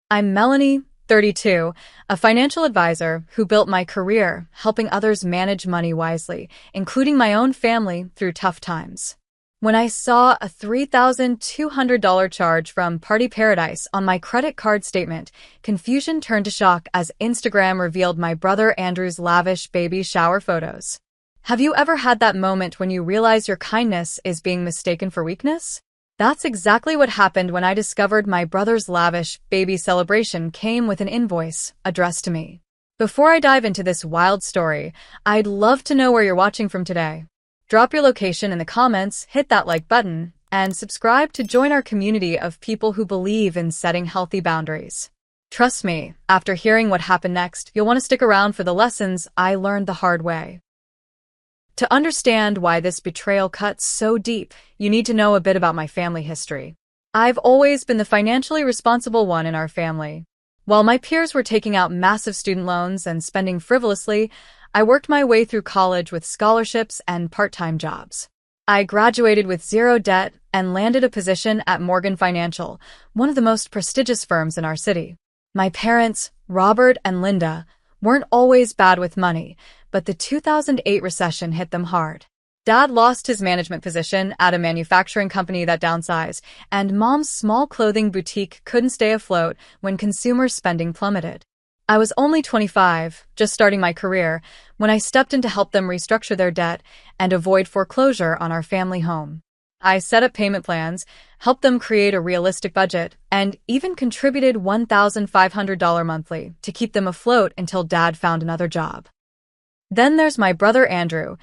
I'm Melanie, 32, a financial advisor who built my career helping others manage money wisely, including my own family through tough times. When I saw a $3,200 charge from Party Paradise on my credit card statement, confusion turned to shock as Instagram revealed my brother Andrew's lavish baby shower photos. Have you ever had that moment when you realize your kindness is being mistaken for weakness? That's exactly what happened when I discovered my brother's lavish baby celebration came with an invoice addressed to me. Before I dive into this wild story, I'd love to know where you're watching from today. Drop your location in the comments, hit that like button, and subscribe to join our community of people who believe in setting healthy boundaries. Trust me, after hearing what happened next, you'll want to stick around for the lessons I learned the hard way. To understand why this betrayal cuts so deep, you need to know a bit about my family history. I've always been the financially responsible one in our family. While my peers were taking out massive student loans and spending frivolously, I worked my way through college with scholarships and part-time jobs. I graduated with zero debt and landed a position at Morgan Financial, one of the most prestigious firms in our city. My parents, Robert and Linda, weren't always bad with money, but the 2008 recession hit them hard. Dad lost his management position at a manufacturing company that downsized, and Mom's small clothing boutique couldn't stay afloat when consumer spending plummeted. I was only 25, just starting my career, when I stepped in to help them restructure their debt and avoid foreclosure on our family home. I set up payment plans, helped them create a realistic budget, and even contributed $1,500 monthly to keep them afloat until Dad found another job. Then there's my brother Andrew,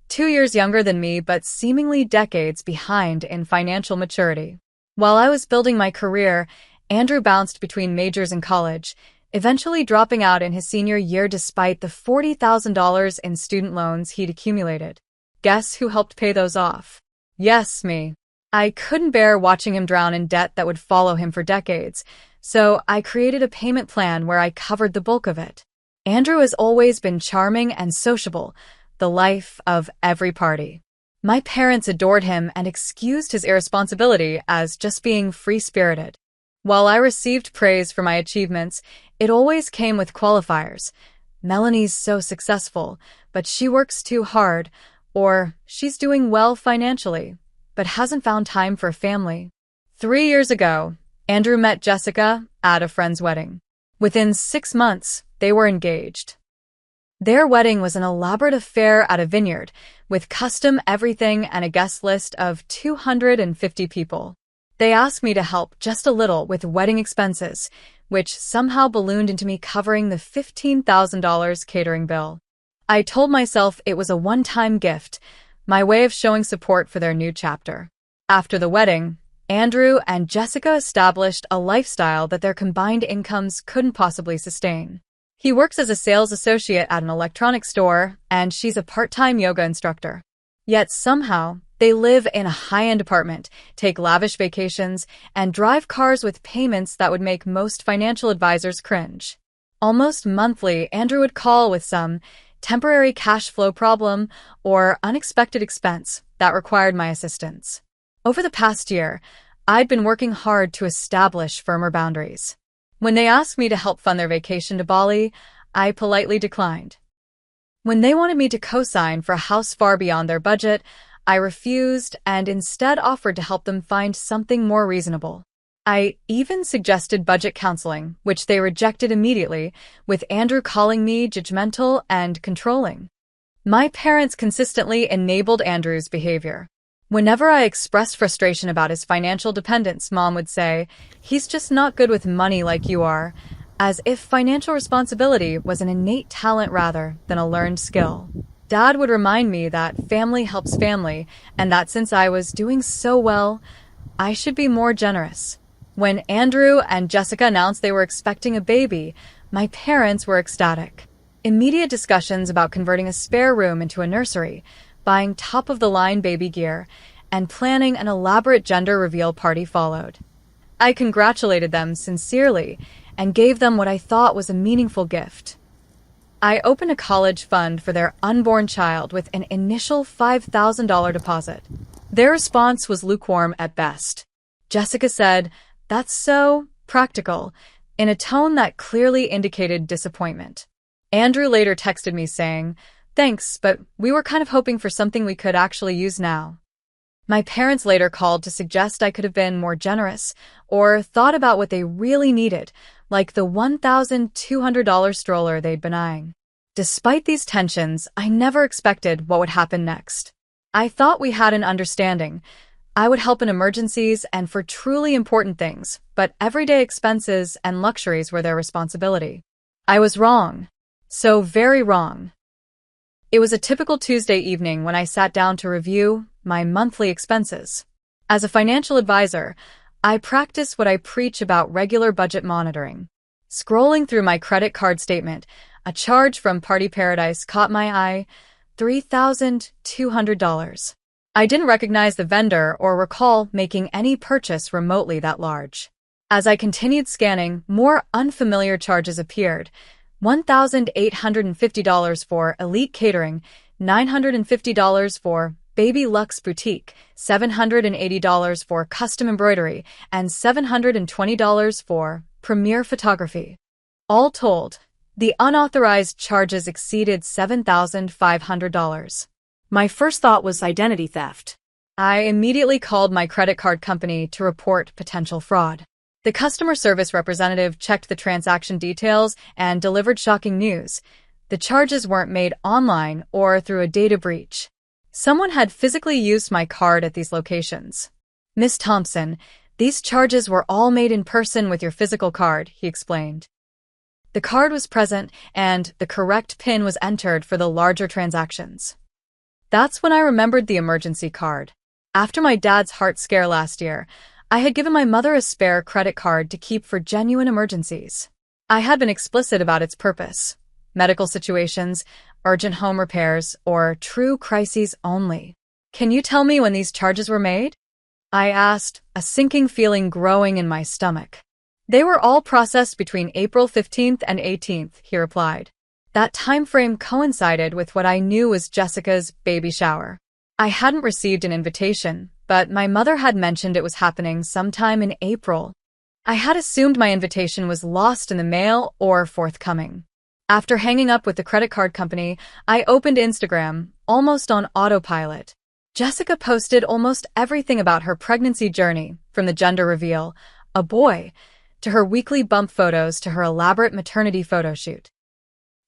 2 years younger than me but seemingly decades behind in financial maturity. While I was building my career, Andrew bounced between majors in college, eventually dropping out in his senior year despite the $40,000 in student loans he'd accumulated. Guess who helped pay those off? Yes, me. I couldn't bear watching him drown in debt that would follow him for decades, so I created a payment plan where I covered the bulk of it. Andrew has always been charming and sociable, the life of every party. My parents adored him and excused his irresponsibility as just being free-spirited. While I received praise for my achievements, it always came with qualifiers. Melanie's so successful, but she works too hard, or she's doing well financially, but hasn't found time for family. 3 years ago, Andrew met Jessica at a friend's wedding. Within 6 months, they were engaged. Their wedding was an elaborate affair at a vineyard, with custom everything and a guest list of 250 people. They asked me to help just a little with wedding expenses, which somehow ballooned into me covering the $15,000 catering bill. I told myself it was a one-time gift, my way of showing support for their new chapter. After the wedding, Andrew and Jessica established a lifestyle that their combined incomes couldn't possibly sustain. He works as a sales associate at an electronics store, and she's a part-time yoga instructor. Yet somehow, they live in a high-end apartment, take lavish vacations, and drive cars with payments that would make most financial advisors cringe. Almost monthly, Andrew would call with some temporary cash flow problem or unexpected expense that required my assistance. Over the past year, I'd been working hard to establish firmer boundaries. When they asked me to help fund their vacation to Bali, I politely declined. When they wanted me to co-sign for a house far beyond their budget, I refused and instead offered to help them find something more reasonable. I even suggested budget counseling, which they rejected immediately, with Andrew calling me judgmental and controlling. My parents consistently enabled Andrew's behavior. Whenever I expressed frustration about his financial dependence, Mom would say, "He's just not good with money like you are," as if financial responsibility was an innate talent rather than a learned skill. Dad would remind me that family helps family, and that since I was doing so well, I should be more generous. When Andrew and Jessica announced they were expecting a baby, my parents were ecstatic. Immediate discussions about converting a spare room into a nursery, buying top-of-the-line baby gear, and planning an elaborate gender reveal party followed. I congratulated them sincerely and gave them what I thought was a meaningful gift. I opened a college fund for their unborn child with an initial $5,000 deposit. Their response was lukewarm at best. Jessica said, "That's so practical," in a tone that clearly indicated disappointment. Andrew later texted me saying, "Thanks, but we were kind of hoping for something we could actually use now." My parents later called to suggest I could have been more generous or thought about what they really needed, like the $1,200 stroller they'd been eyeing. Despite these tensions, I never expected what would happen next. I thought we had an understanding. I would help in emergencies and for truly important things, but everyday expenses and luxuries were their responsibility. I was wrong. So very wrong. It was a typical Tuesday evening when I sat down to review my monthly expenses. As a financial advisor, I practice what I preach about regular budget monitoring. Scrolling through my credit card statement, a charge from Party Paradise caught my eye, $3,200. I didn't recognize the vendor or recall making any purchase remotely that large. As I continued scanning, more unfamiliar charges appeared. $1,850 for Elite Catering, $950 for Baby Luxe Boutique, $780 for Custom Embroidery, and $720 for Premier Photography. All told, the unauthorized charges exceeded $7,500. My first thought was identity theft. I immediately called my credit card company to report potential fraud. The customer service representative checked the transaction details and delivered shocking news. The charges weren't made online or through a data breach. Someone had physically used my card at these locations. "Miss Thompson, these charges were all made in person with your physical card," he explained. The card was present and the correct PIN was entered for the larger transactions. That's when I remembered the emergency card. After my dad's heart scare last year, I had given my mother a spare credit card to keep for genuine emergencies. I had been explicit about its purpose: medical situations, urgent home repairs, or true crises only. "Can you tell me when these charges were made?" I asked, a sinking feeling growing in my stomach. "They were all processed between April 15th and 18th, he replied. That time frame coincided with what I knew was Jessica's baby shower. I hadn't received an invitation, but my mother had mentioned it was happening sometime in April. I had assumed my invitation was lost in the mail or forthcoming. After hanging up with the credit card company, I opened Instagram, almost on autopilot. Jessica posted almost everything about her pregnancy journey, from the gender reveal, a boy, to her weekly bump photos to her elaborate maternity photo shoot.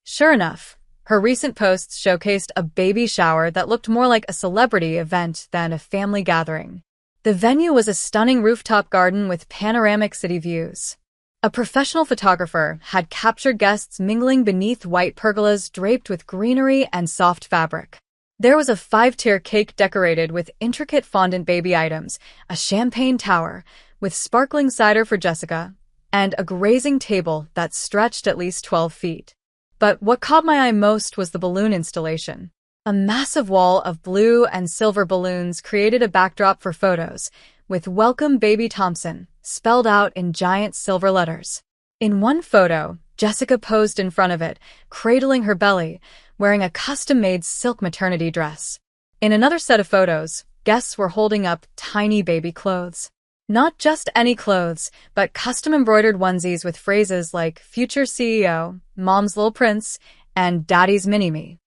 Sure enough, her recent posts showcased a baby shower that looked more like a celebrity event than a family gathering. The venue was a stunning rooftop garden with panoramic city views. A professional photographer had captured guests mingling beneath white pergolas draped with greenery and soft fabric. There was a 5-tier cake decorated with intricate fondant baby items, a champagne tower with sparkling cider for Jessica, and a grazing table that stretched at least 12 feet. But what caught my eye most was the balloon installation. A massive wall of blue and silver balloons created a backdrop for photos, with "Welcome Baby Thompson" spelled out in giant silver letters. In one photo, Jessica posed in front of it, cradling her belly, wearing a custom-made silk maternity dress. In another set of photos, guests were holding up tiny baby clothes. Not just any clothes, but custom-embroidered onesies with phrases like "Future CEO," "Mom's Little Prince," and "Daddy's Mini-Me."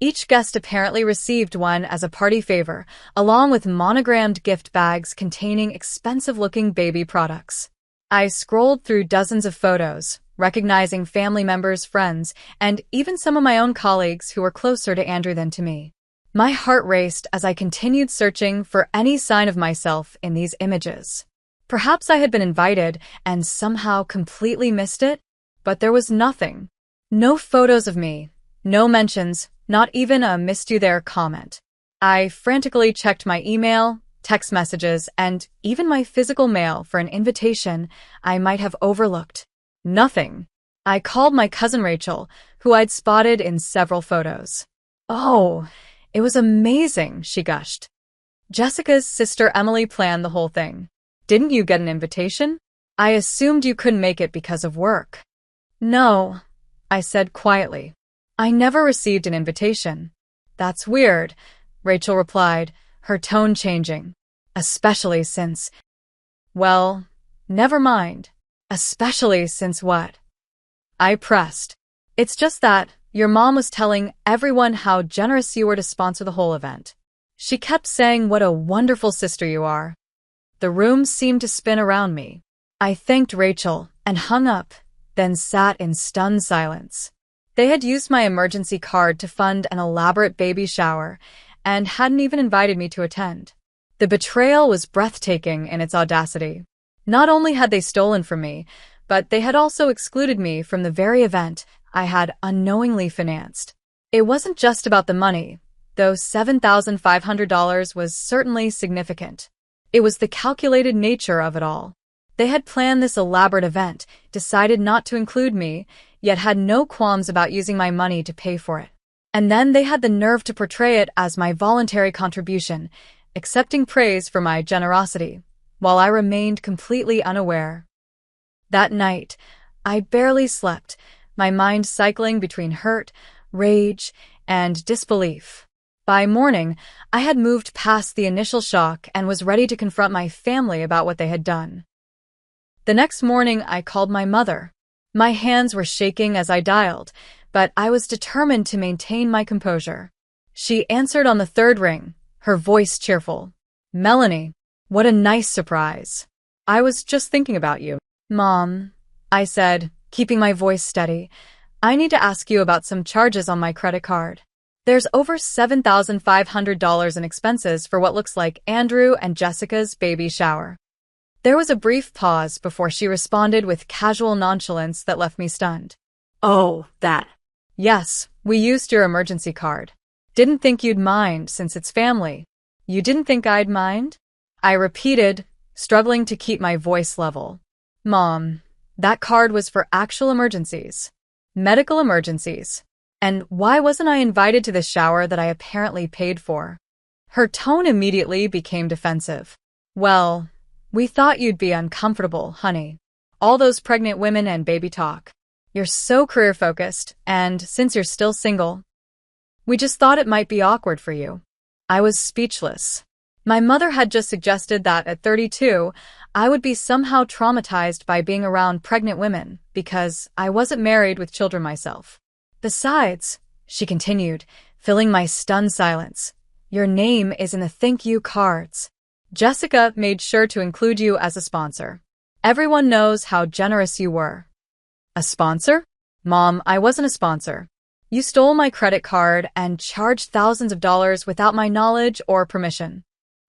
Each guest apparently received one as a party favor, along with monogrammed gift bags containing expensive-looking baby products. I scrolled through dozens of photos, recognizing family members, friends, and even some of my own colleagues who were closer to Andrew than to me. My heart raced as I continued searching for any sign of myself in these images. Perhaps I had been invited and somehow completely missed it, but there was nothing. No photos of me, no mentions, not even a "missed you there" comment. I frantically checked my email, text messages, and even my physical mail for an invitation I might have overlooked. Nothing. I called my cousin Rachel, who I'd spotted in several photos. "Oh, it was amazing," she gushed. "Jessica's sister Emily planned the whole thing. Didn't you get an invitation? I assumed you couldn't make it because of work." "No," I said quietly. "I never received an invitation." "That's weird," Rachel replied, her tone changing. "Especially since—" "Well, never mind." Especially since what? I pressed. It's just that your mom was telling everyone how generous you were to sponsor the whole event. She kept saying what a wonderful sister you are. The room seemed to spin around me. I thanked Rachel and hung up, then sat in stunned silence. They had used my emergency card to fund an elaborate baby shower and hadn't even invited me to attend. The betrayal was breathtaking in its audacity. Not only had they stolen from me, but they had also excluded me from the very event I had unknowingly financed. It wasn't just about the money, though $7,500 was certainly significant. It was the calculated nature of it all. They had planned this elaborate event, decided not to include me, yet had no qualms about using my money to pay for it. And then they had the nerve to portray it as my voluntary contribution, accepting praise for my generosity, while I remained completely unaware. That night, I barely slept, my mind cycling between hurt, rage, and disbelief. By morning, I had moved past the initial shock and was ready to confront my family about what they had done. The next morning, I called my mother. My hands were shaking as I dialed, but I was determined to maintain my composure. She answered on the third ring, her voice cheerful. "Melanie, what a nice surprise. I was just thinking about you." "Mom," I said, keeping my voice steady, "I need to ask you about some charges on my credit card. There's over $7,500 in expenses for what looks like Andrew and Jessica's baby shower." There was a brief pause before she responded with casual nonchalance that left me stunned. "Oh, that." "Yes, we used your emergency card. Didn't think you'd mind since it's family." "You didn't think I'd mind?" I repeated, struggling to keep my voice level. "Mom, that card was for actual emergencies. Medical emergencies. And why wasn't I invited to the shower that I apparently paid for?" Her tone immediately became defensive. "Well, we thought you'd be uncomfortable, honey. All those pregnant women and baby talk. You're so career-focused, and since you're still single, we just thought it might be awkward for you." I was speechless. My mother had just suggested that at 32, I would be somehow traumatized by being around pregnant women because I wasn't married with children myself. "Besides," she continued, filling my stunned silence, "your name is in the thank you cards. Jessica made sure to include you as a sponsor. Everyone knows how generous you were." "A sponsor?" "Mom, I wasn't a sponsor. You stole my credit card and charged thousands of dollars without my knowledge or permission."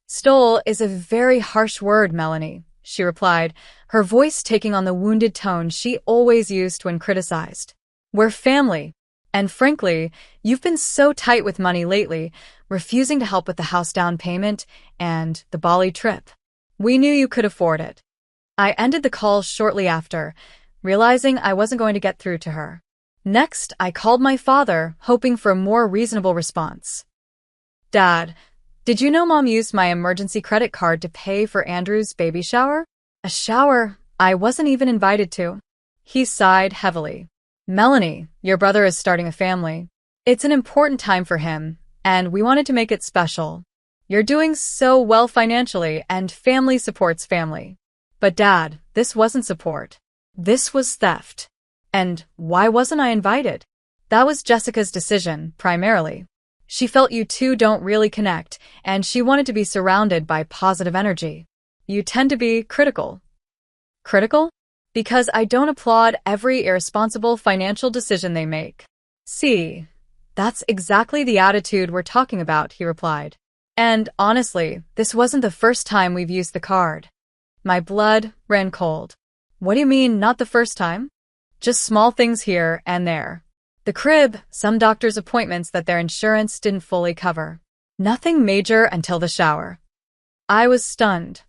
"Stole is a very harsh word, Melanie," she replied, her voice taking on the wounded tone she always used when criticized. "We're family. And frankly, you've been so tight with money lately, refusing to help with the house down payment and the Bali trip. We knew you could afford it." I ended the call shortly after, realizing I wasn't going to get through to her. Next, I called my father, hoping for a more reasonable response. "Dad, did you know Mom used my emergency credit card to pay for Andrew's baby shower? A shower I wasn't even invited to." He sighed heavily. "Melanie, your brother is starting a family. It's an important time for him, and we wanted to make it special. You're doing so well financially, and family supports family." "But Dad, this wasn't support. This was theft. And why wasn't I invited?" "That was Jessica's decision, primarily. She felt you two don't really connect, and she wanted to be surrounded by positive energy. You tend to be critical." "Critical?" "Because I don't applaud every irresponsible financial decision they make." "See, that's exactly the attitude we're talking about," he replied. "And honestly, this wasn't the first time we've used the card." My blood ran cold. "What do you mean, not the first time?" "Just small things here and there. The crib, some doctor's appointments that their insurance didn't fully cover. Nothing major until the shower." I was stunned.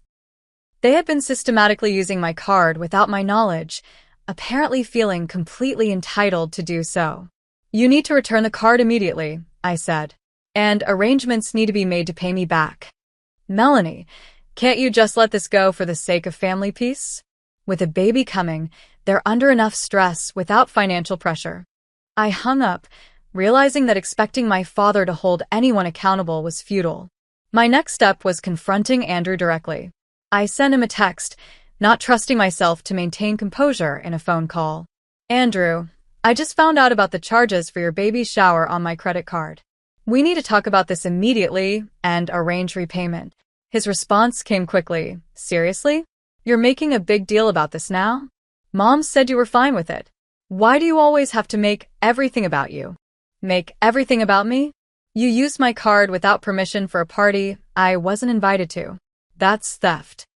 They had been systematically using my card without my knowledge, apparently feeling completely entitled to do so. "You need to return the card immediately," I said. "And arrangements need to be made to pay me back." "Melanie, can't you just let this go for the sake of family peace? With a baby coming, they're under enough stress without financial pressure." I hung up, realizing that expecting my father to hold anyone accountable was futile. My next step was confronting Andrew directly. I sent him a text, not trusting myself to maintain composure in a phone call. Andrew, I just found out about the charges for your baby shower on my credit card. We need to talk about this immediately and arrange repayment. His response came quickly. Seriously? You're making a big deal about this now? Mom said you were fine with it. Why do you always have to make everything about you? Make everything about me? You used my card without permission for a party I wasn't invited to. That's theft.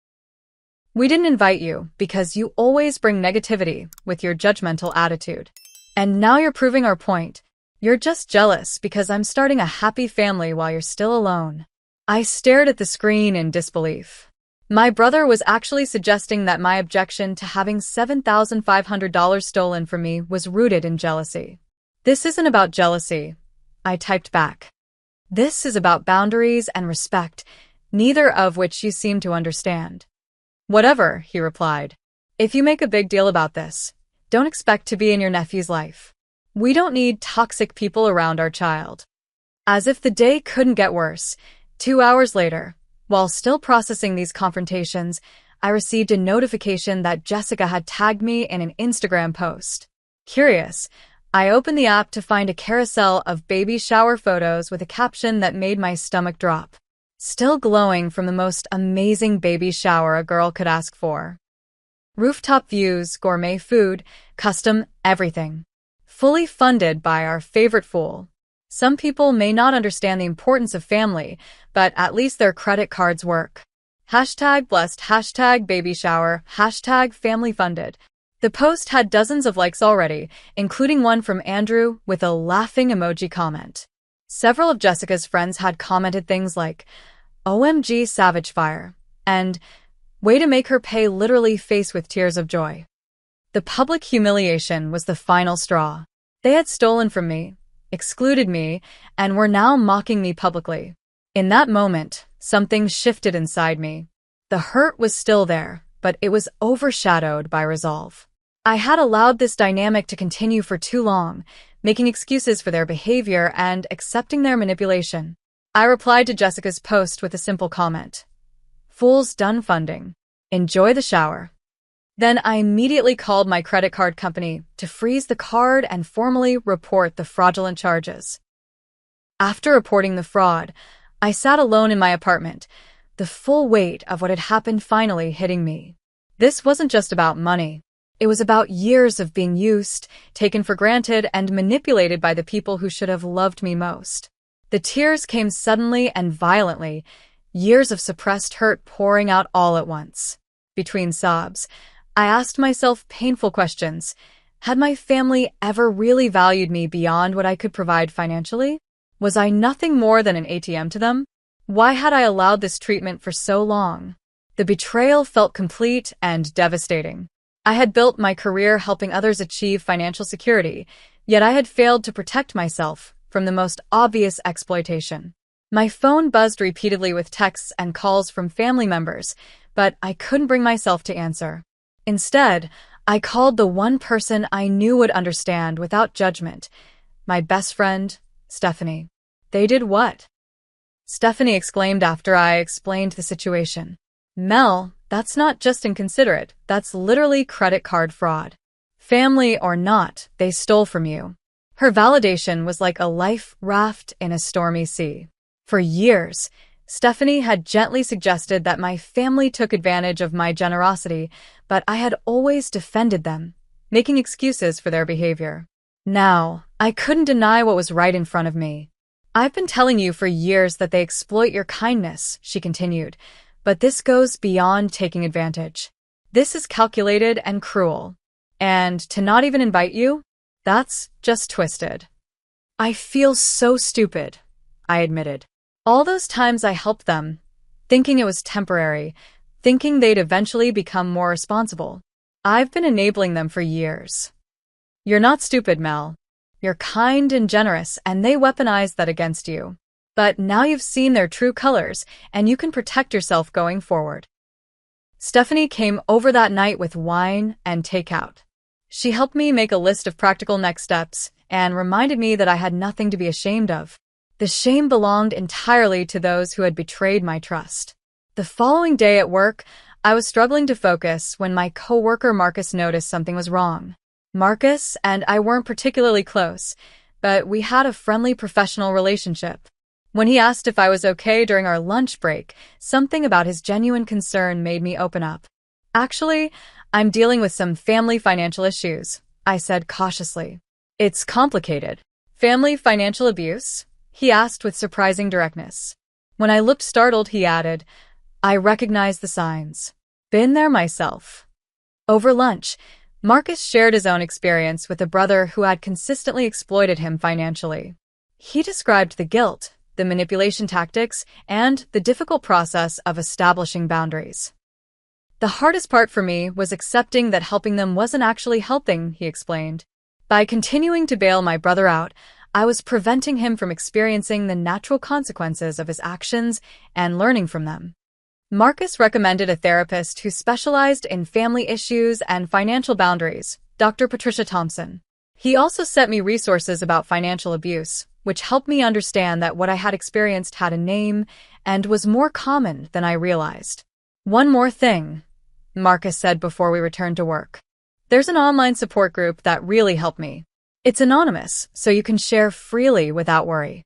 We didn't invite you because you always bring negativity with your judgmental attitude. And now you're proving our point. You're just jealous because I'm starting a happy family while you're still alone. I stared at the screen in disbelief. My brother was actually suggesting that my objection to having $7,500 stolen from me was rooted in jealousy. This isn't about jealousy, I typed back. This is about boundaries and respect, neither of which you seem to understand. Whatever, he replied. If you make a big deal about this, don't expect to be in your nephew's life. We don't need toxic people around our child. As if the day couldn't get worse, 2 hours later, while still processing these confrontations, I received a notification that Jessica had tagged me in an Instagram post. Curious, I opened the app to find a carousel of baby shower photos with a caption that made my stomach drop. Still glowing from the most amazing baby shower a girl could ask for. Rooftop views, gourmet food, custom everything. Fully funded by our favorite fool. Some people may not understand the importance of family, but at least their credit cards work. Hashtag blessed, hashtag baby shower, hashtag family funded. The post had dozens of likes already, including one from Andrew with a laughing emoji comment. Several of Jessica's friends had commented things like, OMG Savage Fire, and way to make her pay literally face with tears of joy. The public humiliation was the final straw. They had stolen from me, excluded me, and were now mocking me publicly. In that moment, something shifted inside me. The hurt was still there, but it was overshadowed by resolve. I had allowed this dynamic to continue for too long, making excuses for their behavior and accepting their manipulation. I replied to Jessica's post with a simple comment. Fool's done funding. Enjoy the shower. Then I immediately called my credit card company to freeze the card and formally report the fraudulent charges. After reporting the fraud, I sat alone in my apartment, the full weight of what had happened finally hitting me. This wasn't just about money. It was about years of being used, taken for granted, and manipulated by the people who should have loved me most. The tears came suddenly and violently, years of suppressed hurt pouring out all at once. Between sobs, I asked myself painful questions. Had my family ever really valued me beyond what I could provide financially? Was I nothing more than an ATM to them? Why had I allowed this treatment for so long? The betrayal felt complete and devastating. I had built my career helping others achieve financial security, yet I had failed to protect myself from the most obvious exploitation. My phone buzzed repeatedly with texts and calls from family members, but I couldn't bring myself to answer. Instead, I called the one person I knew would understand without judgment, my best friend, Stephanie. They did what? Stephanie exclaimed after I explained the situation. Mel, that's not just inconsiderate, that's literally credit card fraud. Family or not, they stole from you. Her validation was like a life raft in a stormy sea. For years, Stephanie had gently suggested that my family took advantage of my generosity, but I had always defended them, making excuses for their behavior. Now, I couldn't deny what was right in front of me. I've been telling you for years that they exploit your kindness, she continued, but this goes beyond taking advantage. This is calculated and cruel. And to not even invite you? That's just twisted. I feel so stupid, I admitted. All those times I helped them, thinking it was temporary, thinking they'd eventually become more responsible. I've been enabling them for years. You're not stupid, Mel. You're kind and generous, and they weaponize that against you. But now you've seen their true colors, and you can protect yourself going forward. Stephanie came over that night with wine and takeout. She helped me make a list of practical next steps and reminded me that I had nothing to be ashamed of. The shame belonged entirely to those who had betrayed my trust. The following day at work, I was struggling to focus when my coworker Marcus noticed something was wrong. Marcus and I weren't particularly close, but we had a friendly professional relationship. When he asked if I was okay during our lunch break, something about his genuine concern made me open up. Actually, I'm dealing with some family financial issues, I said cautiously. It's complicated. Family financial abuse? He asked with surprising directness. When I looked startled, he added, I recognize the signs. Been there myself. Over lunch, Marcus shared his own experience with a brother who had consistently exploited him financially. He described the guilt, the manipulation tactics, and the difficult process of establishing boundaries. The hardest part for me was accepting that helping them wasn't actually helping, he explained. By continuing to bail my brother out, I was preventing him from experiencing the natural consequences of his actions and learning from them. Marcus recommended a therapist who specialized in family issues and financial boundaries, Dr. Patricia Thompson. He also sent me resources about financial abuse, which helped me understand that what I had experienced had a name and was more common than I realized. One more thing, Marcus said before we returned to work. There's an online support group that really helped me. It's anonymous, so you can share freely without worry.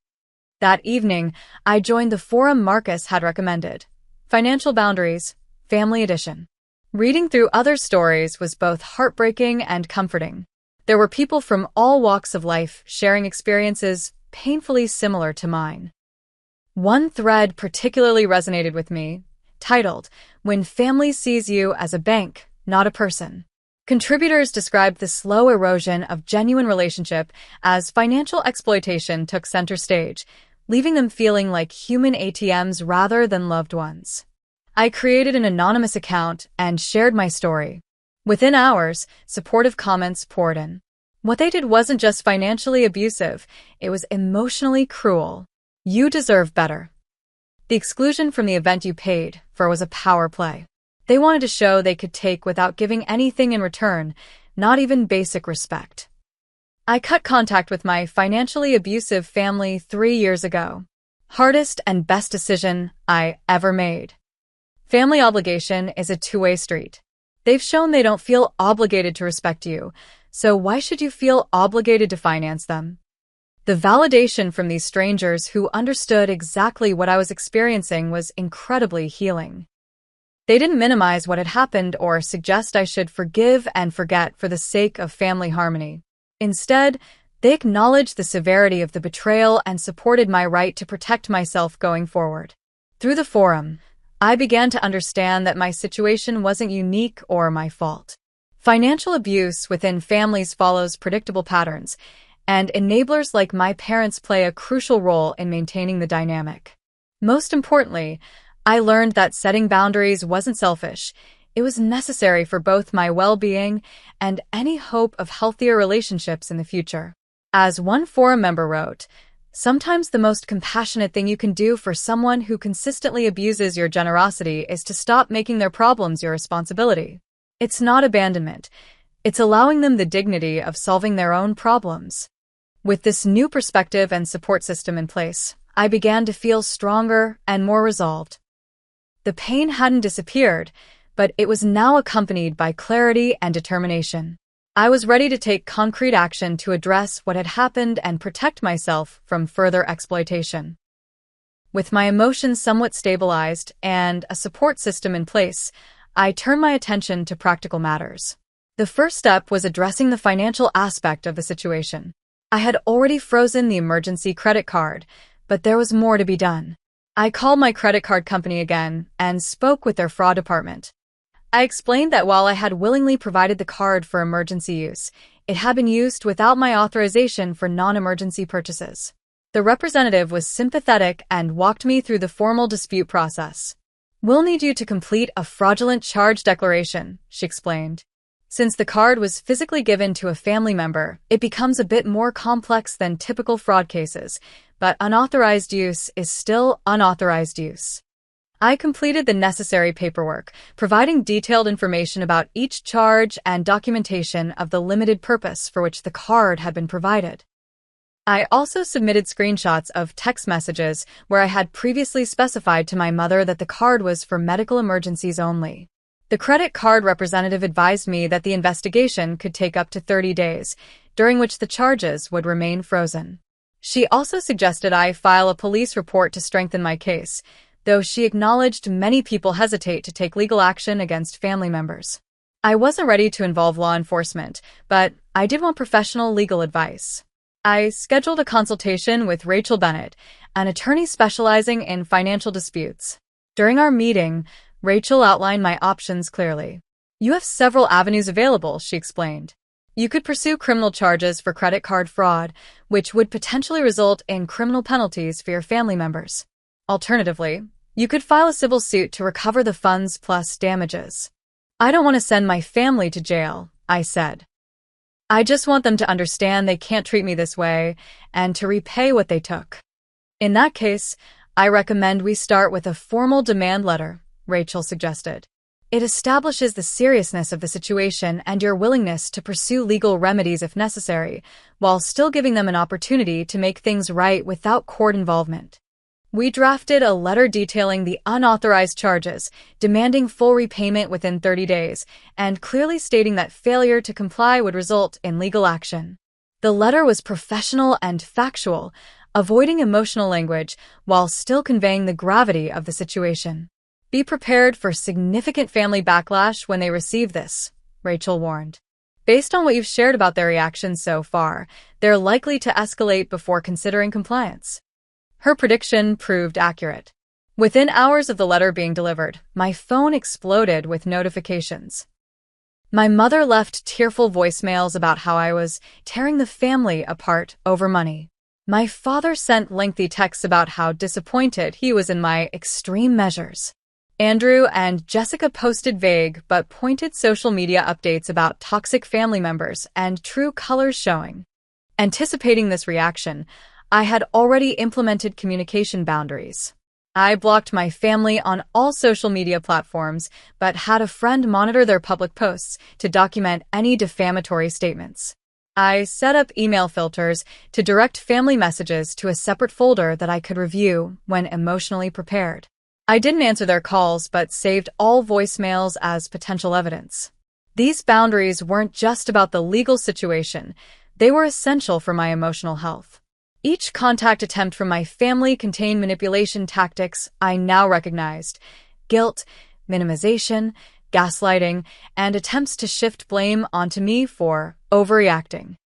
That evening, I joined the forum Marcus had recommended, Financial Boundaries, Family Edition. Reading through other stories was both heartbreaking and comforting. There were people from all walks of life sharing experiences painfully similar to mine. One thread particularly resonated with me, titled, When Family Sees You as a Bank, Not a Person. Contributors described the slow erosion of genuine relationship as financial exploitation took center stage, leaving them feeling like human ATMs rather than loved ones. I created an anonymous account and shared my story. Within hours, supportive comments poured in. What they did wasn't just financially abusive, it was emotionally cruel. You deserve better. The exclusion from the event you paid for was a power play. They wanted to show they could take without giving anything in return, not even basic respect. I cut contact with my financially abusive family 3 years ago. Hardest and best decision I ever made. Family obligation is a two-way street. They've shown they don't feel obligated to respect you, so why should you feel obligated to finance them? The validation from these strangers who understood exactly what I was experiencing was incredibly healing. They didn't minimize what had happened or suggest I should forgive and forget for the sake of family harmony. Instead, they acknowledged the severity of the betrayal and supported my right to protect myself going forward. Through the forum, I began to understand that my situation wasn't unique or my fault. Financial abuse within families follows predictable patterns, and enablers like my parents play a crucial role in maintaining the dynamic. Most importantly, I learned that setting boundaries wasn't selfish. It was necessary for both my well-being and any hope of healthier relationships in the future. As one forum member wrote, sometimes the most compassionate thing you can do for someone who consistently abuses your generosity is to stop making their problems your responsibility. It's not abandonment. It's allowing them the dignity of solving their own problems. With this new perspective and support system in place, I began to feel stronger and more resolved. The pain hadn't disappeared, but it was now accompanied by clarity and determination. I was ready to take concrete action to address what had happened and protect myself from further exploitation. With my emotions somewhat stabilized and a support system in place, I turned my attention to practical matters. The first step was addressing the financial aspect of the situation. I had already frozen the emergency credit card, but there was more to be done. I called my credit card company again and spoke with their fraud department. I explained that while I had willingly provided the card for emergency use, it had been used without my authorization for non-emergency purchases. The representative was sympathetic and walked me through the formal dispute process. We'll need you to complete a fraudulent charge declaration, she explained. Since the card was physically given to a family member, it becomes a bit more complex than typical fraud cases, but unauthorized use is still unauthorized use. I completed the necessary paperwork, providing detailed information about each charge and documentation of the limited purpose for which the card had been provided. I also submitted screenshots of text messages where I had previously specified to my mother that the card was for medical emergencies only. The credit card representative advised me that the investigation could take up to 30 days, during which the charges would remain frozen. She also suggested I file a police report to strengthen my case, though she acknowledged many people hesitate to take legal action against family members. I wasn't ready to involve law enforcement, but I did want professional legal advice. I scheduled a consultation with Rachel Bennett, an attorney specializing in financial disputes. During our meeting, Rachel outlined my options clearly. "You have several avenues available," she explained. "You could pursue criminal charges for credit card fraud, which would potentially result in criminal penalties for your family members. Alternatively, you could file a civil suit to recover the funds plus damages." "I don't want to send my family to jail," I said. "I just want them to understand they can't treat me this way and to repay what they took." "In that case, I recommend we start with a formal demand letter," Rachel suggested. "It establishes the seriousness of the situation and your willingness to pursue legal remedies if necessary, while still giving them an opportunity to make things right without court involvement." We drafted a letter detailing the unauthorized charges, demanding full repayment within 30 days, and clearly stating that failure to comply would result in legal action. The letter was professional and factual, avoiding emotional language while still conveying the gravity of the situation. "Be prepared for significant family backlash when they receive this," Rachel warned. "Based on what you've shared about their reactions so far, they're likely to escalate before considering compliance." Her prediction proved accurate. Within hours of the letter being delivered, my phone exploded with notifications. My mother left tearful voicemails about how I was tearing the family apart over money. My father sent lengthy texts about how disappointed he was in my extreme measures. Andrew and Jessica posted vague but pointed social media updates about toxic family members and true colors showing. Anticipating this reaction, I had already implemented communication boundaries. I blocked my family on all social media platforms, but had a friend monitor their public posts to document any defamatory statements. I set up email filters to direct family messages to a separate folder that I could review when emotionally prepared. I didn't answer their calls, but saved all voicemails as potential evidence. These boundaries weren't just about the legal situation, they were essential for my emotional health. Each contact attempt from my family contained manipulation tactics I now recognized: guilt, minimization, gaslighting, and attempts to shift blame onto me for overreacting.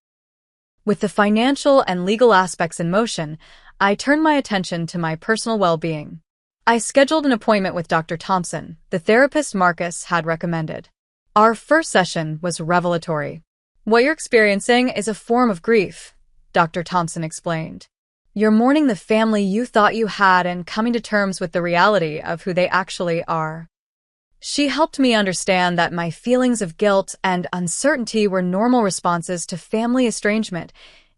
With the financial and legal aspects in motion, I turned my attention to my personal well-being. I scheduled an appointment with Dr. Thompson, the therapist Marcus had recommended. Our first session was revelatory. "What you're experiencing is a form of grief," Dr. Thompson explained. "You're mourning the family you thought you had and coming to terms with the reality of who they actually are." She helped me understand that my feelings of guilt and uncertainty were normal responses to family estrangement,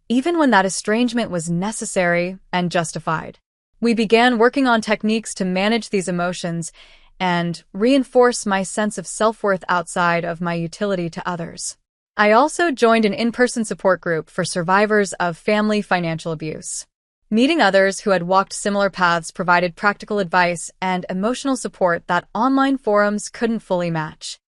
even when that estrangement was necessary and justified. We began working on techniques to manage these emotions and reinforce my sense of self-worth outside of my utility to others. I also joined an in-person support group for survivors of family financial abuse. Meeting others who had walked similar paths provided practical advice and emotional support that online forums couldn't fully match.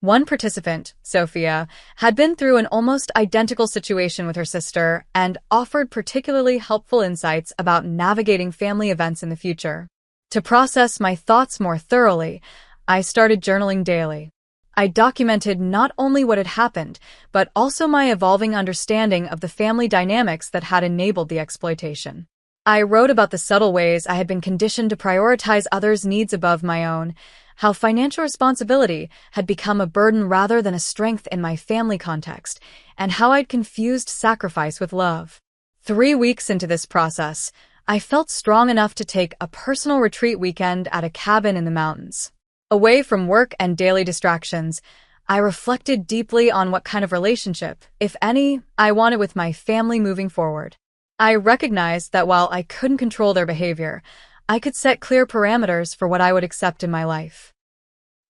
One participant, Sophia, had been through an almost identical situation with her sister and offered particularly helpful insights about navigating family events in the future. To process my thoughts more thoroughly, I started journaling daily. I documented not only what had happened, but also my evolving understanding of the family dynamics that had enabled the exploitation. I wrote about the subtle ways I had been conditioned to prioritize others' needs above my own, how financial responsibility had become a burden rather than a strength in my family context, and how I'd confused sacrifice with love. 3 weeks into this process, I felt strong enough to take a personal retreat weekend at a cabin in the mountains. Away from work and daily distractions, I reflected deeply on what kind of relationship, if any, I wanted with my family moving forward. I recognized that while I couldn't control their behavior, I could set clear parameters for what I would accept in my life.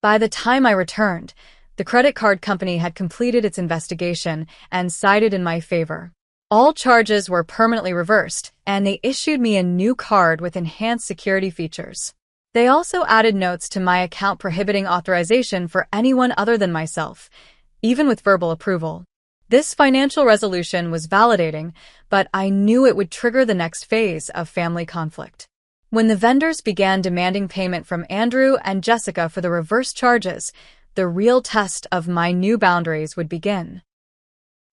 By the time I returned, the credit card company had completed its investigation and sided in my favor. All charges were permanently reversed, and they issued me a new card with enhanced security features. They also added notes to my account prohibiting authorization for anyone other than myself, even with verbal approval. This financial resolution was validating, but I knew it would trigger the next phase of family conflict. When the vendors began demanding payment from Andrew and Jessica for the reverse charges, the real test of my new boundaries would begin.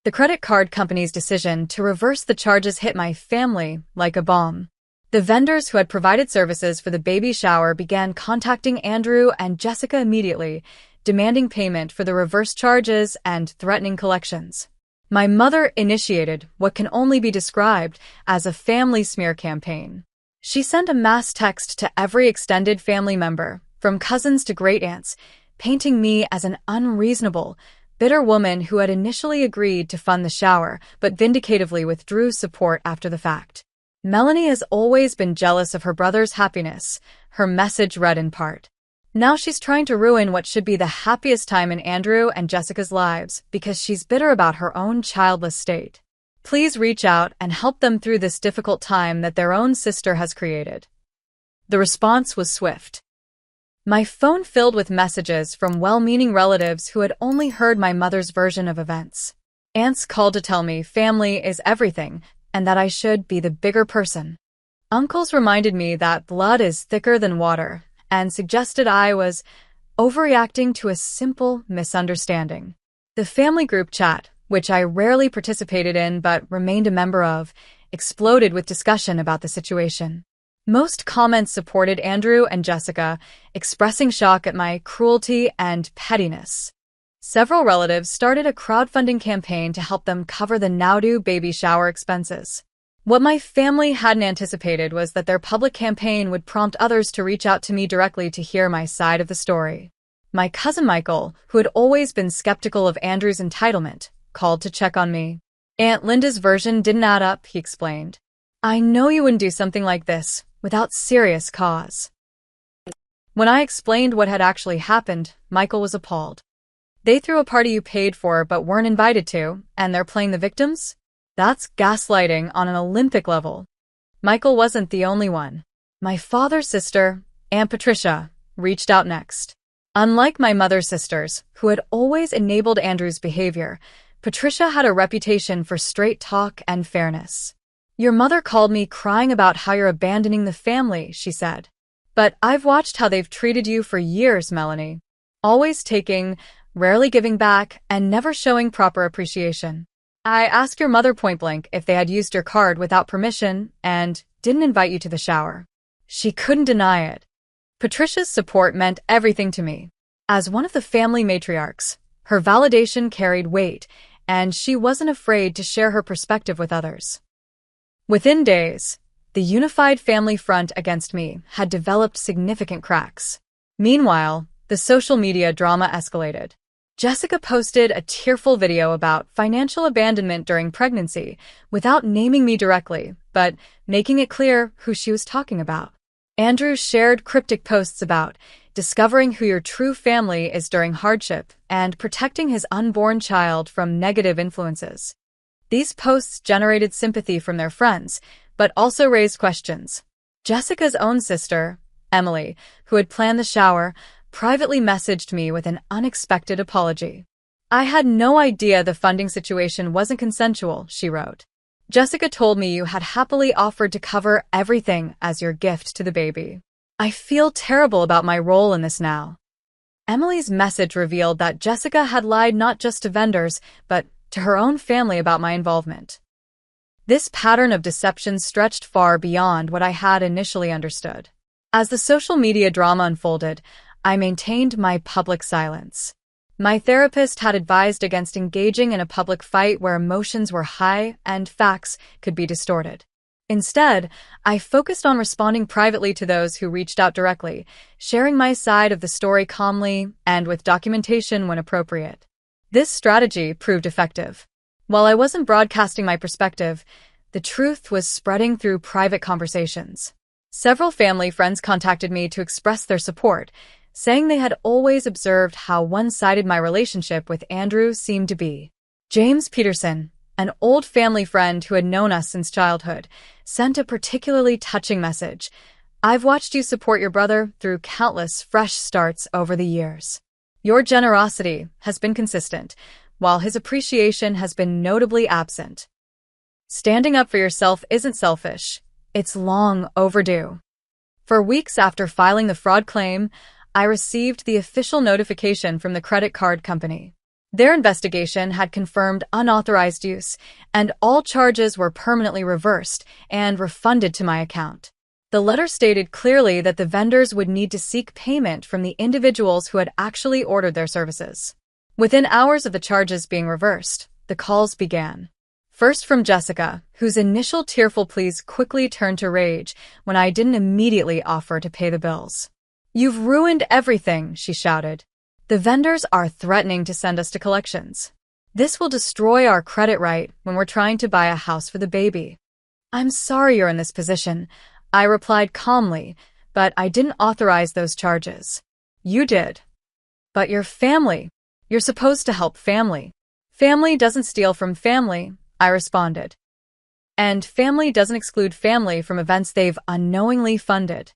The credit card company's decision to reverse the charges hit my family like a bomb. The vendors who had provided services for the baby shower began contacting Andrew and Jessica immediately, demanding payment for the reverse charges and threatening collections. My mother initiated what can only be described as a family smear campaign. She sent a mass text to every extended family member, from cousins to great-aunts, painting me as an unreasonable, bitter woman who had initially agreed to fund the shower but vindicatively withdrew support after the fact. Melanie has always been jealous of her brother's happiness, her message read in part. Now she's trying to ruin what should be the happiest time in Andrew and Jessica's lives because she's bitter about her own childless state. Please reach out and help them through this difficult time that their own sister has created. The response was swift. My phone filled with messages from well-meaning relatives who had only heard my mother's version of events. Aunts called to tell me family is everything and that I should be the bigger person. Uncles reminded me that blood is thicker than water and suggested I was overreacting to a simple misunderstanding. The family group chat, which I rarely participated in but remained a member of, exploded with discussion about the situation. Most comments supported Andrew and Jessica, expressing shock at my cruelty and pettiness. Several relatives started a crowdfunding campaign to help them cover the now-due baby shower expenses. What my family hadn't anticipated was that their public campaign would prompt others to reach out to me directly to hear my side of the story. My cousin Michael, who had always been skeptical of Andrew's entitlement, called to check on me. Aunt Linda's version didn't add up, he explained. I know you wouldn't do something like this without serious cause. When I explained what had actually happened, Michael was appalled. They threw a party you paid for but weren't invited to, and they're playing the victims? That's gaslighting on an Olympic level. Michael wasn't the only one. My father's sister, Aunt Patricia, reached out next. Unlike my mother's sisters, who had always enabled Andrew's behavior, Patricia had a reputation for straight talk and fairness. Your mother called me crying about how you're abandoning the family, she said. But I've watched how they've treated you for years, Melanie. Always taking, rarely giving back, and never showing proper appreciation. I asked your mother point-blank if they had used your card without permission and didn't invite you to the shower. She couldn't deny it. Patricia's support meant everything to me. As one of the family matriarchs, her validation carried weight, and she wasn't afraid to share her perspective with others. Within days, the unified family front against me had developed significant cracks. Meanwhile, the social media drama escalated. Jessica posted a tearful video about financial abandonment during pregnancy without naming me directly, but making it clear who she was talking about. Andrew shared cryptic posts about discovering who your true family is during hardship and protecting his unborn child from negative influences. These posts generated sympathy from their friends, but also raised questions. Jessica's own sister, Emily, who had planned the shower, privately messaged me with an unexpected apology. I had no idea the funding situation wasn't consensual, she wrote. Jessica told me you had happily offered to cover everything as your gift to the baby. I feel terrible about my role in this now. Emily's message revealed that Jessica had lied not just to vendors, but to her own family about my involvement. This pattern of deception stretched far beyond what I had initially understood. As the social media drama unfolded, I maintained my public silence. My therapist had advised against engaging in a public fight where emotions were high and facts could be distorted. Instead, I focused on responding privately to those who reached out directly, sharing my side of the story calmly and with documentation when appropriate. This strategy proved effective. While I wasn't broadcasting my perspective, the truth was spreading through private conversations. Several family friends contacted me to express their support, saying they had always observed how one-sided my relationship with Andrew seemed to be. James Peterson, an old family friend who had known us since childhood, sent a particularly touching message. I've watched you support your brother through countless fresh starts over the years. Your generosity has been consistent, while his appreciation has been notably absent. Standing up for yourself isn't selfish. It's long overdue. For weeks after filing the fraud claim, I received the official notification from the credit card company. Their investigation had confirmed unauthorized use, and all charges were permanently reversed and refunded to my account. The letter stated clearly that the vendors would need to seek payment from the individuals who had actually ordered their services. Within hours of the charges being reversed, the calls began. First from Jessica, whose initial tearful pleas quickly turned to rage when I didn't immediately offer to pay the bills. "You've ruined everything," she shouted. "The vendors are threatening to send us to collections. This will destroy our credit right when we're trying to buy a house for the baby." "I'm sorry you're in this position," I replied calmly, "but I didn't authorize those charges." "You did." "But your family. You're supposed to help family." "Family doesn't steal from family," I responded. "And family doesn't exclude family from events they've unknowingly funded."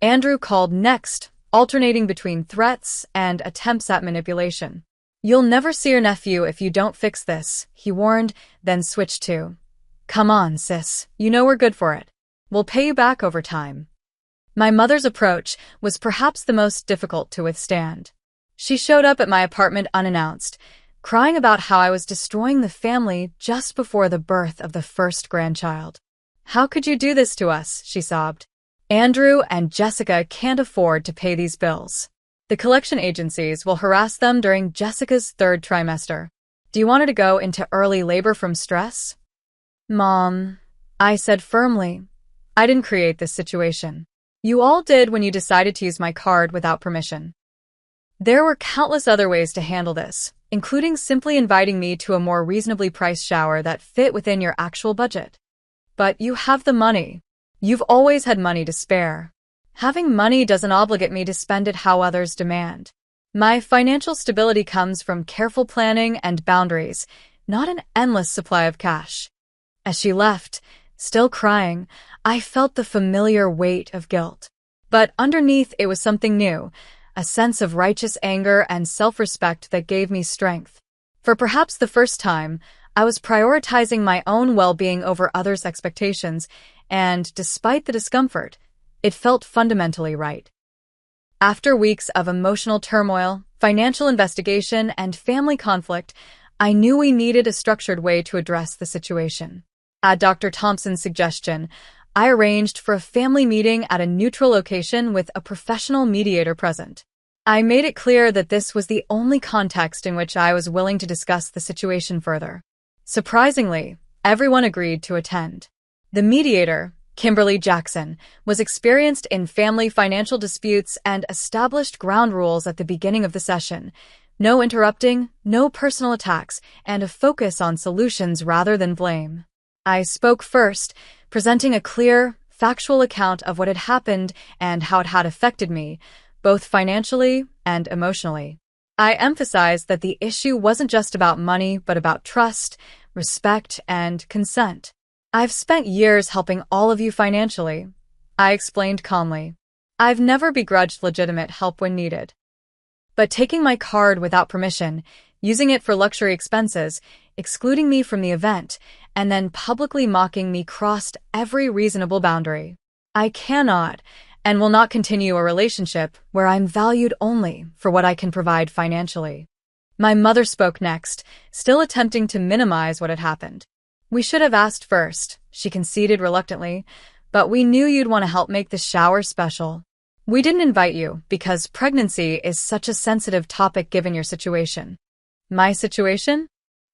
Andrew called next, alternating between threats and attempts at manipulation. "You'll never see your nephew if you don't fix this," he warned, then switched to, "Come on, sis, you know we're good for it. We'll pay you back over time." My mother's approach was perhaps the most difficult to withstand. She showed up at my apartment unannounced, crying about how I was destroying the family just before the birth of the first grandchild. "How could you do this to us?" she sobbed. "Andrew and Jessica can't afford to pay these bills. The collection agencies will harass them during Jessica's third trimester. Do you want her to go into early labor from stress?" "Mom," I said firmly, "I didn't create this situation. You all did when you decided to use my card without permission. There were countless other ways to handle this, including simply inviting me to a more reasonably priced shower that fit within your actual budget. But you have the money. You've always had money to spare. Having money doesn't obligate me to spend it how others demand. My financial stability comes from careful planning and boundaries, not an endless supply of cash." As she left, still crying, I felt the familiar weight of guilt. But underneath it was something new, a sense of righteous anger and self-respect that gave me strength. For perhaps the first time, I was prioritizing my own well-being over others' expectations, and despite the discomfort, it felt fundamentally right. After weeks of emotional turmoil, financial investigation, and family conflict, I knew we needed a structured way to address the situation. At Dr. Thompson's suggestion, I arranged for a family meeting at a neutral location with a professional mediator present. I made it clear that this was the only context in which I was willing to discuss the situation further. Surprisingly, everyone agreed to attend. The mediator, Kimberly Jackson, was experienced in family financial disputes and established ground rules at the beginning of the session. No interrupting, no personal attacks, and a focus on solutions rather than blame. I spoke first, presenting a clear, factual account of what had happened and how it had affected me, both financially and emotionally. I emphasized that the issue wasn't just about money, but about trust, respect, and consent. "I've spent years helping all of you financially," I explained calmly. "I've never begrudged legitimate help when needed. But taking my card without permission, using it for luxury expenses, excluding me from the event, and then publicly mocking me crossed every reasonable boundary. I cannot and will not continue a relationship where I'm valued only for what I can provide financially." My mother spoke next, still attempting to minimize what had happened. "We should have asked first," she conceded reluctantly, "but we knew you'd want to help make the shower special. We didn't invite you because pregnancy is such a sensitive topic given your situation." "My situation?"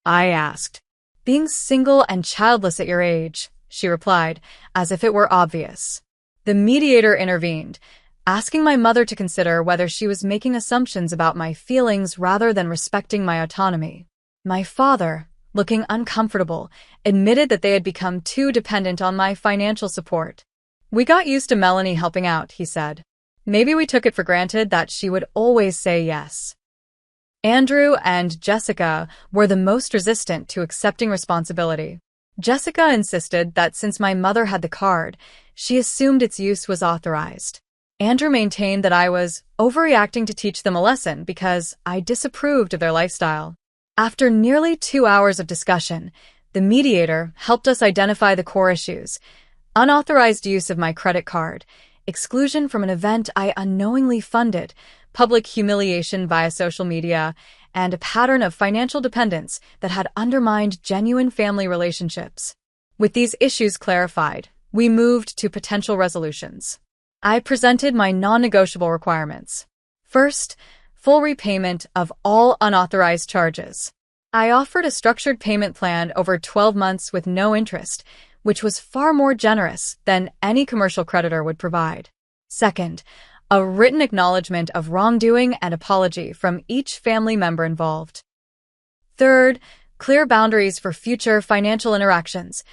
I asked. "Being single and childless at your age," she replied, as if it were obvious. The mediator intervened, asking my mother to consider whether she was making assumptions about my feelings rather than respecting my autonomy. My father, looking uncomfortable, admitted that they had become too dependent on my financial support. "We got used to Melanie helping out," he said. "Maybe we took it for granted that she would always say yes." Andrew and Jessica were the most resistant to accepting responsibility. Jessica insisted that since my mother had the card, she assumed its use was authorized. Andrew maintained that I was overreacting to teach them a lesson because I disapproved of their lifestyle. After nearly 2 hours of discussion, the mediator helped us identify the core issues: unauthorized use of my credit card, exclusion from an event I unknowingly funded, public humiliation via social media, and a pattern of financial dependence that had undermined genuine family relationships. With these issues clarified, we moved to potential resolutions. I presented my non-negotiable requirements. First, full repayment of all unauthorized charges. I offered a structured payment plan over 12 months with no interest, which was far more generous than any commercial creditor would provide. Second, a written acknowledgement of wrongdoing and apology from each family member involved. Third, clear boundaries for future financial interactions.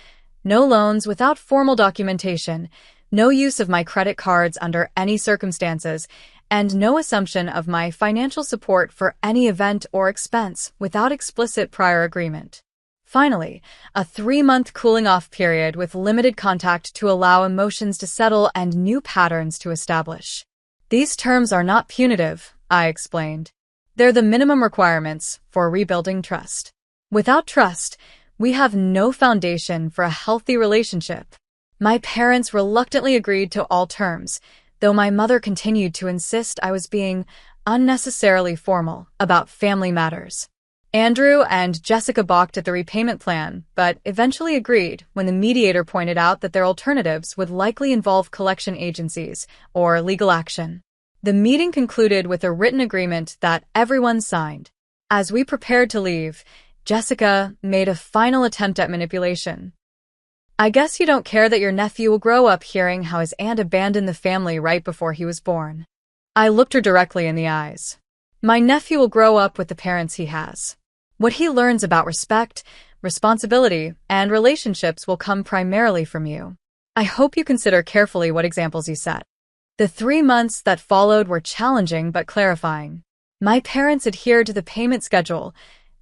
No loans without formal documentation, no use of my credit cards under any circumstances, and no assumption of my financial support for any event or expense without explicit prior agreement. Finally, a 3-month cooling-off period with limited contact to allow emotions to settle and new patterns to establish. These terms are not punitive, I explained. They're the minimum requirements for rebuilding trust. Without trust, we have no foundation for a healthy relationship. My parents reluctantly agreed to all terms, though my mother continued to insist I was being unnecessarily formal about family matters. Andrew and Jessica balked at the repayment plan, but eventually agreed when the mediator pointed out that their alternatives would likely involve collection agencies or legal action. The meeting concluded with a written agreement that everyone signed. As we prepared to leave, Jessica made a final attempt at manipulation. "I guess you don't care that your nephew will grow up hearing how his aunt abandoned the family right before he was born." I looked her directly in the eyes. "My nephew will grow up with the parents he has. What he learns about respect, responsibility, and relationships will come primarily from you. I hope you consider carefully what examples you set." The 3 months that followed were challenging but clarifying. My parents adhered to the payment schedule,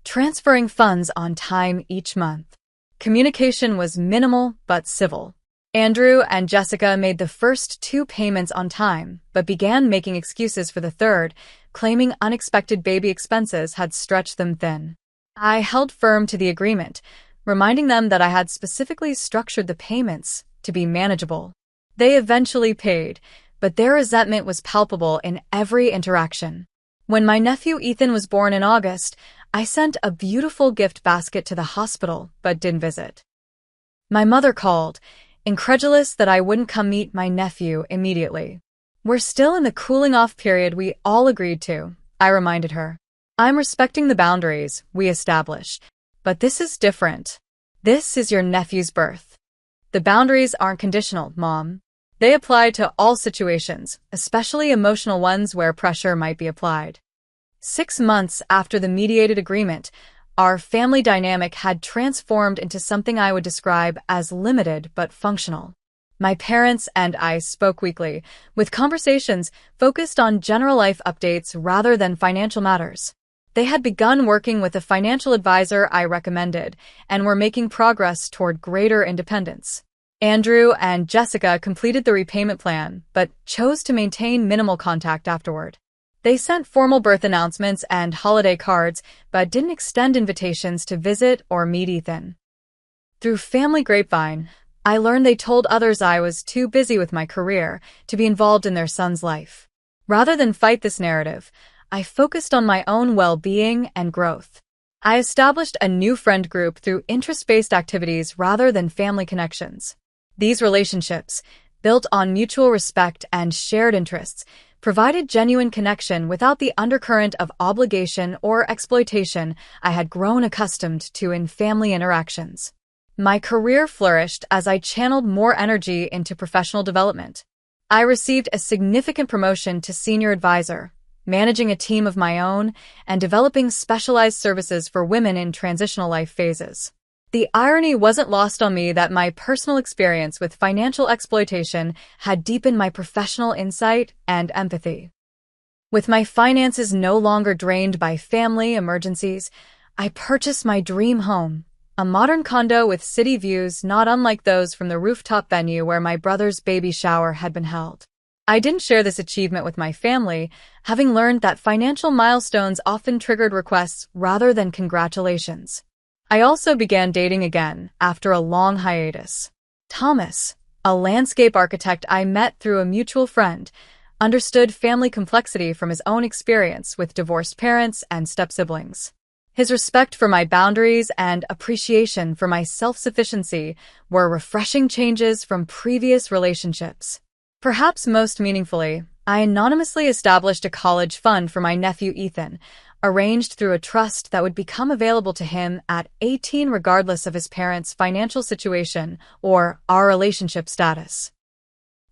transferring funds on time each month. Communication was minimal but civil. Andrew and Jessica made the first 2 payments on time, but began making excuses for the third, claiming unexpected baby expenses had stretched them thin. I held firm to the agreement, reminding them that I had specifically structured the payments to be manageable. They eventually paid, but their resentment was palpable in every interaction. When my nephew Ethan was born in August, I sent a beautiful gift basket to the hospital, but didn't visit. My mother called, incredulous that I wouldn't come meet my nephew immediately. "We're still in the cooling-off period we all agreed to," I reminded her. "I'm respecting the boundaries we established, but this is different. This is your nephew's birth. The boundaries aren't conditional, Mom. They apply to all situations, especially emotional ones where pressure might be applied." 6 months after the mediated agreement, our family dynamic had transformed into something I would describe as limited but functional. My parents and I spoke weekly, with conversations focused on general life updates rather than financial matters. They had begun working with a financial advisor I recommended and were making progress toward greater independence. Andrew and Jessica completed the repayment plan, but chose to maintain minimal contact afterward. They sent formal birth announcements and holiday cards, but didn't extend invitations to visit or meet Ethan. Through family grapevine, I learned they told others I was too busy with my career to be involved in their son's life. Rather than fight this narrative, I focused on my own well-being and growth. I established a new friend group through interest-based activities rather than family connections. These relationships, built on mutual respect and shared interests, provided genuine connection without the undercurrent of obligation or exploitation I had grown accustomed to in family interactions. My career flourished as I channeled more energy into professional development. I received a significant promotion to senior advisor, managing a team of my own and developing specialized services for women in transitional life phases. The irony wasn't lost on me that my personal experience with financial exploitation had deepened my professional insight and empathy. With my finances no longer drained by family emergencies, I purchased my dream home, A modern condo with city views not unlike those from the rooftop venue where my brother's baby shower had been held. I didn't share this achievement with my family, having learned that financial milestones often triggered requests rather than congratulations. I also began dating again after a long hiatus. Thomas, a landscape architect I met through a mutual friend, understood family complexity from his own experience with divorced parents and step-siblings. His respect for my boundaries and appreciation for my self-sufficiency were refreshing changes from previous relationships. Perhaps most meaningfully, I anonymously established a college fund for my nephew Ethan, arranged through a trust that would become available to him at 18 regardless of his parents' financial situation or our relationship status.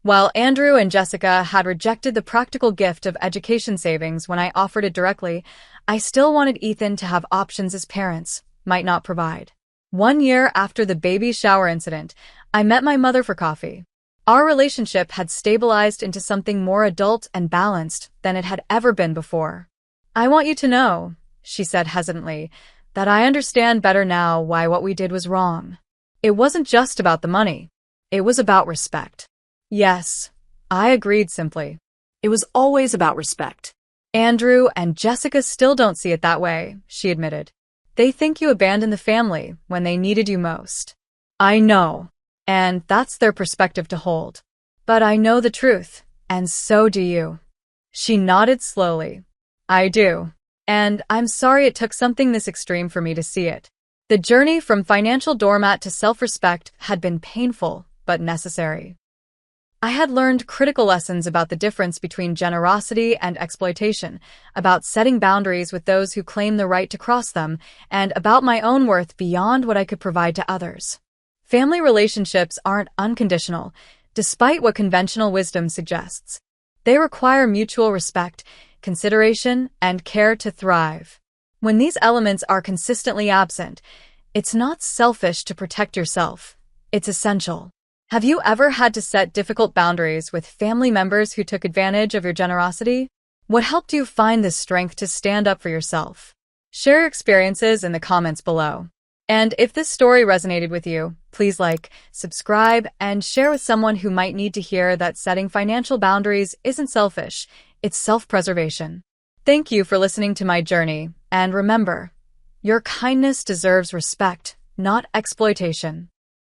While Andrew and Jessica had rejected the practical gift of education savings when I offered it directly, I still wanted Ethan to have options his parents might not provide. 1 year after the baby shower incident, I met my mother for coffee. Our relationship had stabilized into something more adult and balanced than it had ever been before. "I want you to know," she said hesitantly, "that I understand better now why what we did was wrong. It wasn't just about the money. It was about respect." Yes, I agreed simply. It was always about respect. "Andrew and Jessica still don't see it that way," she admitted. "They think you abandoned the family when they needed you most." "I know, and that's their perspective to hold. But I know the truth, and so do you." She nodded slowly. "I do. And I'm sorry it took something this extreme for me to see it." The journey from financial doormat to self-respect had been painful, but necessary. I had learned critical lessons about the difference between generosity and exploitation, about setting boundaries with those who claim the right to cross them, and about my own worth beyond what I could provide to others. Family relationships aren't unconditional, despite what conventional wisdom suggests. They require mutual respect, consideration, and care to thrive. When these elements are consistently absent, it's not selfish to protect yourself. It's essential. Have you ever had to set difficult boundaries with family members who took advantage of your generosity? What helped you find the strength to stand up for yourself? Share your experiences in the comments below. And if this story resonated with you, please like, subscribe, and share with someone who might need to hear that setting financial boundaries isn't selfish, it's self-preservation. Thank you for listening to my journey, and remember, your kindness deserves respect, not exploitation.